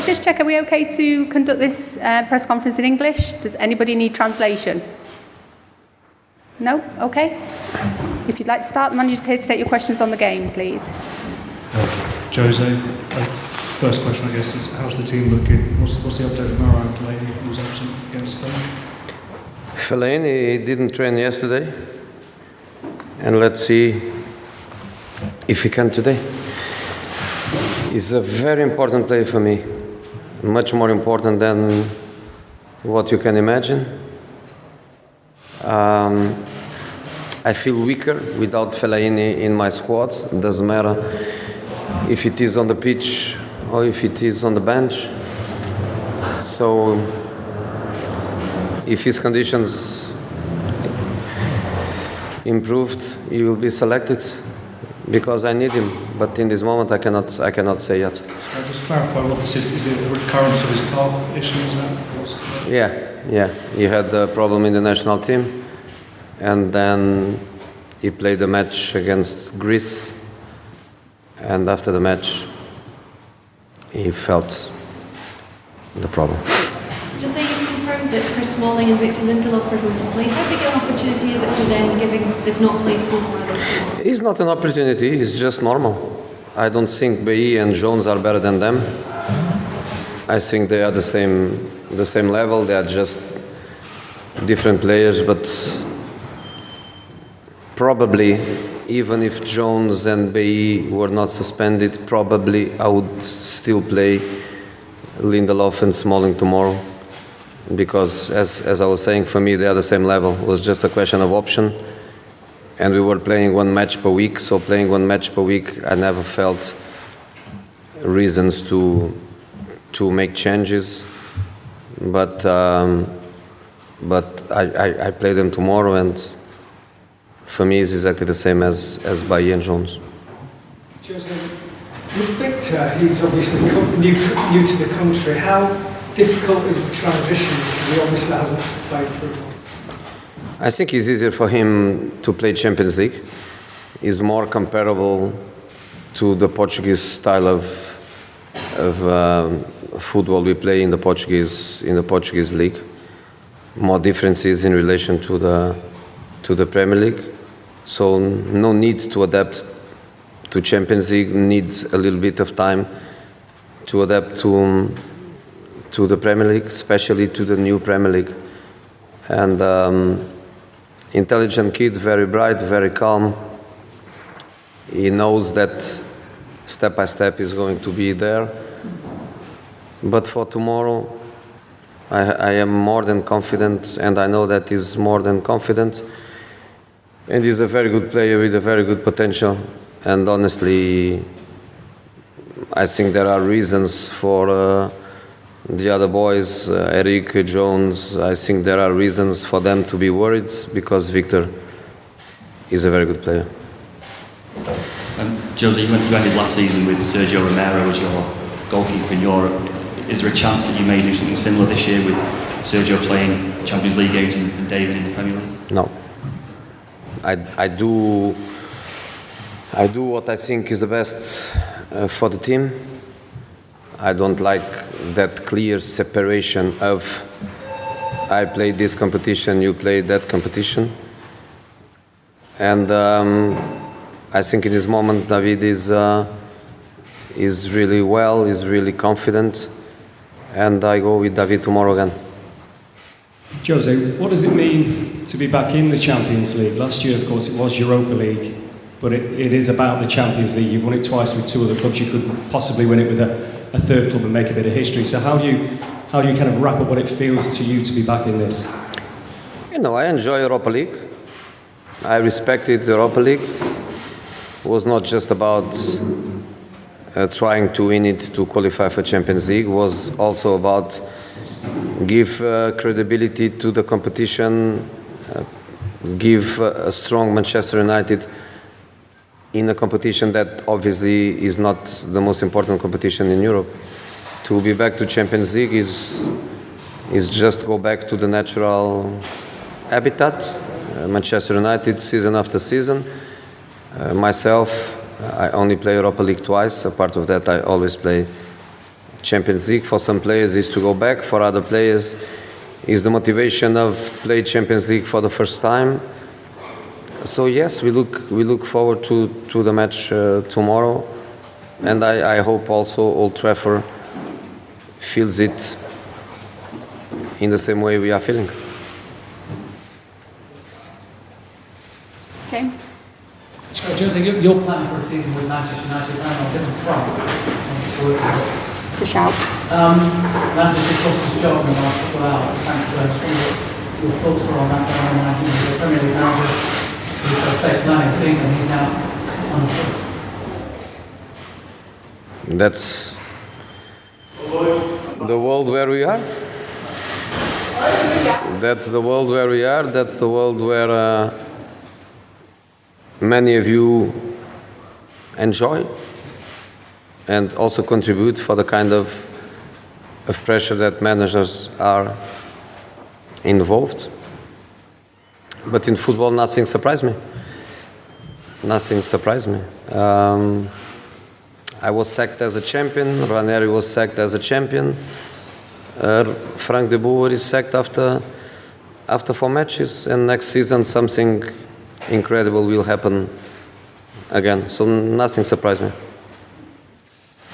I just check, are we okay to conduct this press conference in English? Does anybody need translation? No? Okay. If you'd like to start, the manager's here to take your questions on the game, please. Jose, first question, I guess, is how's the team looking? What's the update with Mourinho Fellaini, who was absent against them? Fellaini didn't train yesterday, and let's see if he can today. He's a very important player for me, much more important than what you can imagine. I feel weaker without Fellaini in my squad. It doesn't matter if it is on the pitch or if it is on the bench. So if his conditions improved, he will be selected because I need him. But in this moment, I cannot say yet. I'll just clarify what this is it a recurrence of his calf issues? Yeah. He had a problem in the national team, and then he played a match against Greece, and after the match, he felt the problem. Just say you've confirmed that Chris Smalling and Victor Lindelof are going to play. How big an opportunity is it for them, given they've not played so far this season? It's not an opportunity, it's just normal. I don't think Bailly and Jones are better than them. I think they are the same level, they are just different players, but probably, even if Jones and Bailly were not suspended, probably I would still play Lindelof and Smalling tomorrow. Because, as I was saying, for me, they are the same level. It was just a question of option. And we were playing one match per week, so playing one match per week, I never felt reasons to make changes. But I play them tomorrow, and for me, it's exactly the same as Bailly and Jones. Jose, with Victor, he's obviously new to the country. How difficult is the transition, because he obviously hasn't played football? I think it's easier for him to play Champions League. It's more comparable to the Portuguese style of football we play in the Portuguese league. More differences in relation to the Premier League. So no need to adapt to Champions League. Needs a little bit of time to adapt to the Premier League, especially to the new Premier League. And intelligent kid, very bright, very calm. He knows that step by step is going to be there. But for tomorrow, I am more than confident, and I know that he's more than confident. And he's a very good player with a very good potential. And honestly, I think there are reasons for the other boys, Eric, Jones, I think there are reasons for them to be worried because Victor is a very good player. Jose, you ended last season with Sergio Romero as your goalkeeper in Europe. Is there a chance that you may do something similar this year with Sergio playing Champions League games and David in the Premier League? No. I do what I think is the best for the team. I don't like that clear separation of I play this competition, you play that competition. And I think in this moment David is really well, is really confident, and I go with David tomorrow again. Jose, what does it mean to be back in the Champions League? Last year, of course, it was Europa League, but it is about the Champions League. You've won it twice with two other clubs. You could possibly win it with a third club and make a bit of history. So how do you kind of wrap up what it feels to you to be back in this? You know, I enjoy Europa League. I respected Europa League. It was not just about trying to win it to qualify for Champions League. It was also about give credibility to the competition, give a strong Manchester United in a competition that obviously is not the most important competition in Europe. To be back to Champions League is just go back to the natural habitat. Manchester United season after season. Myself, I only play Europa League twice. A part of that I always play Champions League. For some players, is to go back. For other players, is the motivation of play Champions League for the first time. So yes, we look forward to the match tomorrow, and I hope also Old Trafford feels it in the same way we are feeling. James? Jose, you're planning for a season with Manchester United and I was in France To shout. Manchester just lost his job in the last couple of hours. Thanks for your thoughts were on that. The Premier League manager who's going to stay planning a season, he's now on the foot. That's the world where we are. That's the world where we are. That's the world where many of you enjoy and also contribute for the kind of pressure that managers are involved. But in football, nothing surprised me. Nothing surprised me. I was sacked as a champion. Ranieri was sacked as a champion. Frank de Boer is sacked after 4 matches, and next season something incredible will happen again. So nothing surprised me.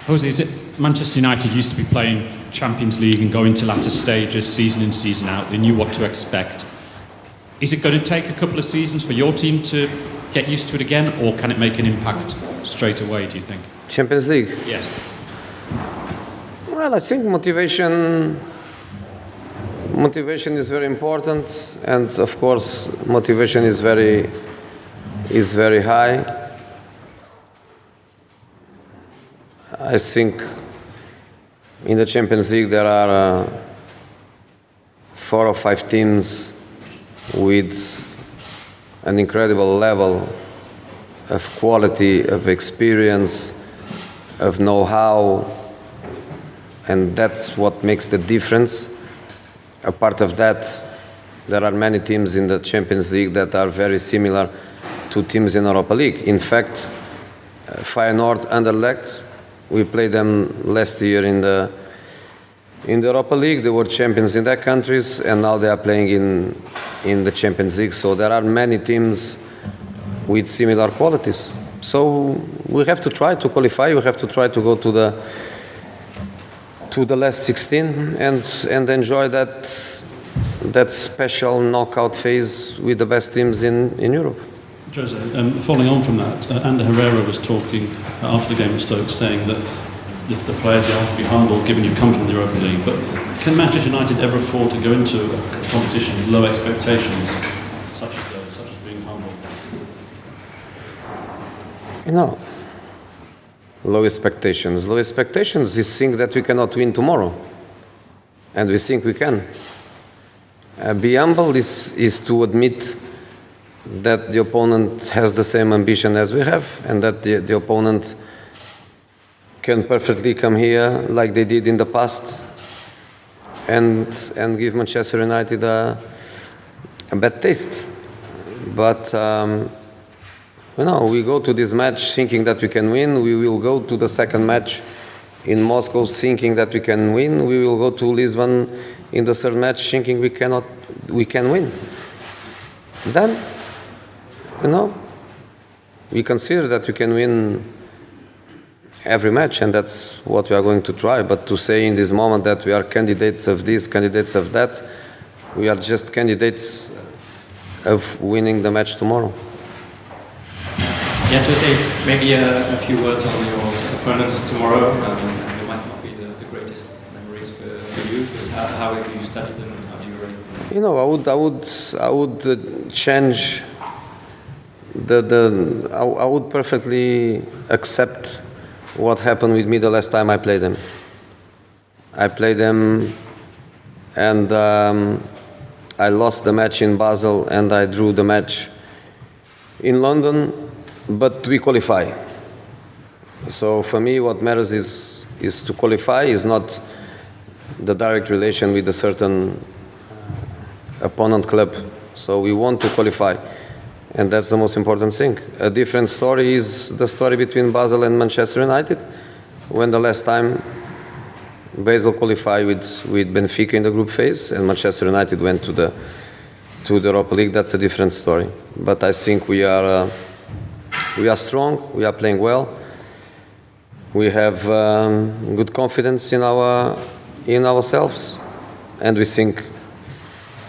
Jose, is it Manchester United used to be playing Champions League and going to latter stages season in, season out? They knew what to expect. Is it going to take a couple of seasons for your team to get used to it again, or can it make an impact straight away, do you think? Champions League? Yes. Well, I think motivation is very important, and of course motivation is very high. I think in the Champions League there are 4 or 5 teams with an incredible level of quality, of experience, of know-how, and that's what makes the difference. Apart of that, there are many teams in the Champions League that are very similar to teams in Europa League. In fact, Feyenoord, Anderlecht, we played them last year in the Europa League. They were champions in their countries, and now they are playing in the Champions League. So there are many teams with similar qualities. So we have to try to qualify. We have to try to go to the last 16 and enjoy that special knockout phase with the best teams in Europe. Jose, following on from that, Ander Herrera was talking after the game of Stoke, saying that the players have to be humble, given you come from the Europa League. But can Manchester United ever afford to go into a competition with low expectations, such as those, such as being humble? You know, low expectations. Low expectations is think that we cannot win tomorrow, and we think we can. Be humble is to admit that the opponent has the same ambition as we have, and that the opponent can perfectly come here like they did in the past and give Manchester United a bad taste. But you know, we go to this match thinking that we can win. We will go to the second match in Moscow thinking that we can win. We will go to Lisbon in the third match thinking we can win. Then, you know, we consider that we can win every match, and that's what we are going to try. But to say in this moment that we are candidates of this, candidates of that, we are just candidates of winning the match tomorrow. Yeah, Jose, maybe a few words on your opponents tomorrow. I mean, they might not be the greatest memories for you, but how have you studied them and how do you rate them? You know, I would change I would perfectly accept what happened with me the last time I played them. I played them and I lost the match in Basel and I drew the match in London, but we qualify. So for me what matters is to qualify, is not the direct relation with a certain opponent club. So we want to qualify. And that's the most important thing. A different story is the story between Basel and Manchester United. When the last time Basel qualified with Benfica in the group phase, and Manchester United went to the Europa League. That's a different story. But I think we are strong. We are playing well. We have good confidence in ourselves, and we think,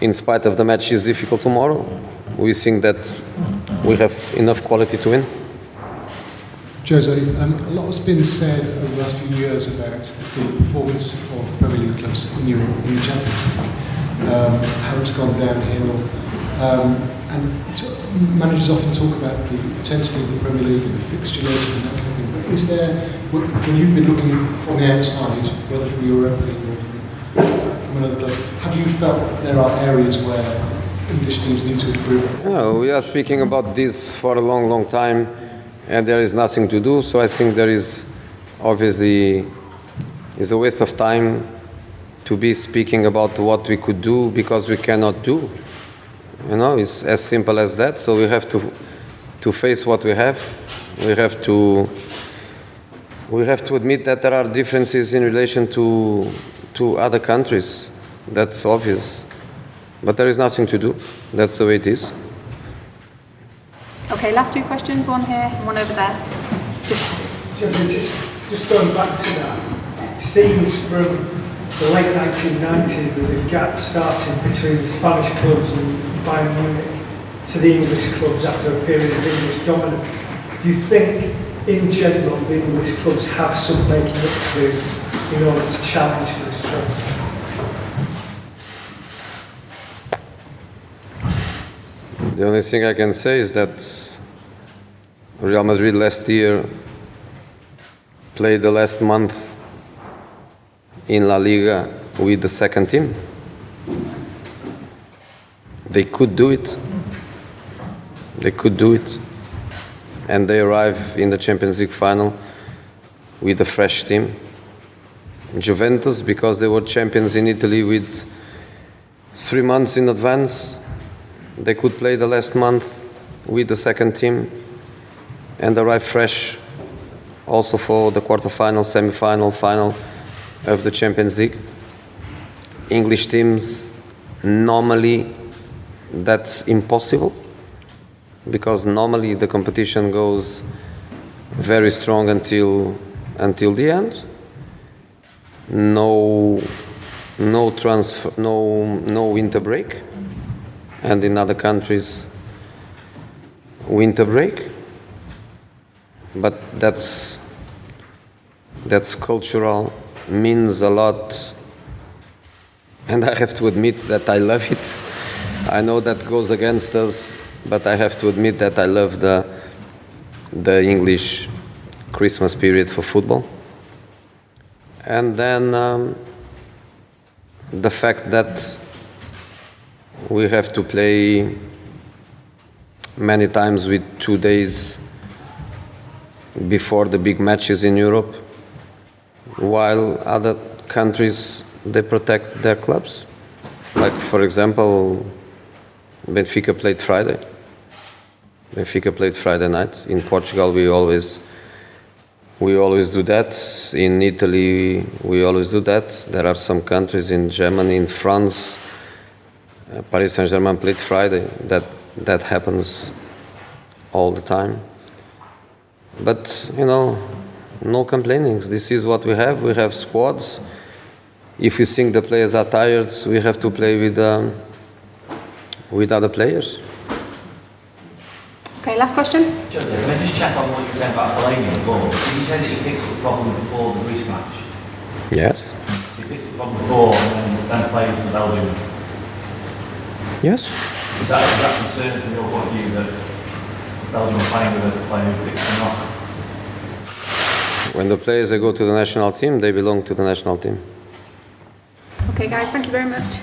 in spite of the match is difficult tomorrow, we think that we have enough quality to win. Jose, a lot has been said over the last few years about the performance of Premier League clubs in Europe in the Champions League, how it's gone downhill, and managers often talk about the intensity of the Premier League and the fixture list and that kind of thing. But is there, when you've been looking from the outside, whether from Europa League or from another club, have you felt that there are areas where English teams need to improve? No, we are speaking about this for a long, long time, and there is nothing to do. So I think there is obviously is a waste of time to be speaking about what we could do because we cannot do. You know, it's as simple as that. So we have to face what we have. We have to admit that there are differences in relation to other countries. That's obvious. But there is nothing to do. That's the way it is. Okay, last two questions, one here and one over there. Just going back to that, it seems from the late 1990s there's a gap starting between the Spanish clubs and Bayern Munich to the English clubs after a period of English dominance. Do you think, in general, the English clubs have some making up to do in order to challenge for this trophy? The only thing I can say is that Real Madrid last year played the last month in La Liga with the second team. They could do it. They could do it. And they arrive in the Champions League final with a fresh team. Juventus, because they were champions in Italy with 3 months in advance, they could play the last month with the second team and arrive fresh also for the quarterfinal, semi-final, final of the Champions League. English teams, normally that's impossible because normally the competition goes very strong until the end. No transfer, no winter break. And in other countries, winter break. But that's cultural, means a lot. And I have to admit that I love it. I know that goes against us, but I have to admit that I love the English Christmas period for football. And then the fact that we have to play many times with 2 days before the big matches in Europe, while other countries, they protect their clubs. Like, for example, Benfica played Friday. Benfica played Friday night. In Portugal, we always do that. In Italy, we always do that. There are some countries in Germany, in France, Paris Saint-Germain played Friday. That happens all the time. But, you know, no complaining. This is what we have. We have squads. If we think the players are tired, we have to play with other players. Okay, last question. Can I just check on what you said about Fellaini before? Did you say that he fixed the problem before the Greece match? Yes. So he fixed the problem before and then played for Belgium? Yes. Is that concern from your point of view that Belgium are playing with a player who fixed the knock? When the players they go to the national team, they belong to the national team. Okay, guys, thank you very much.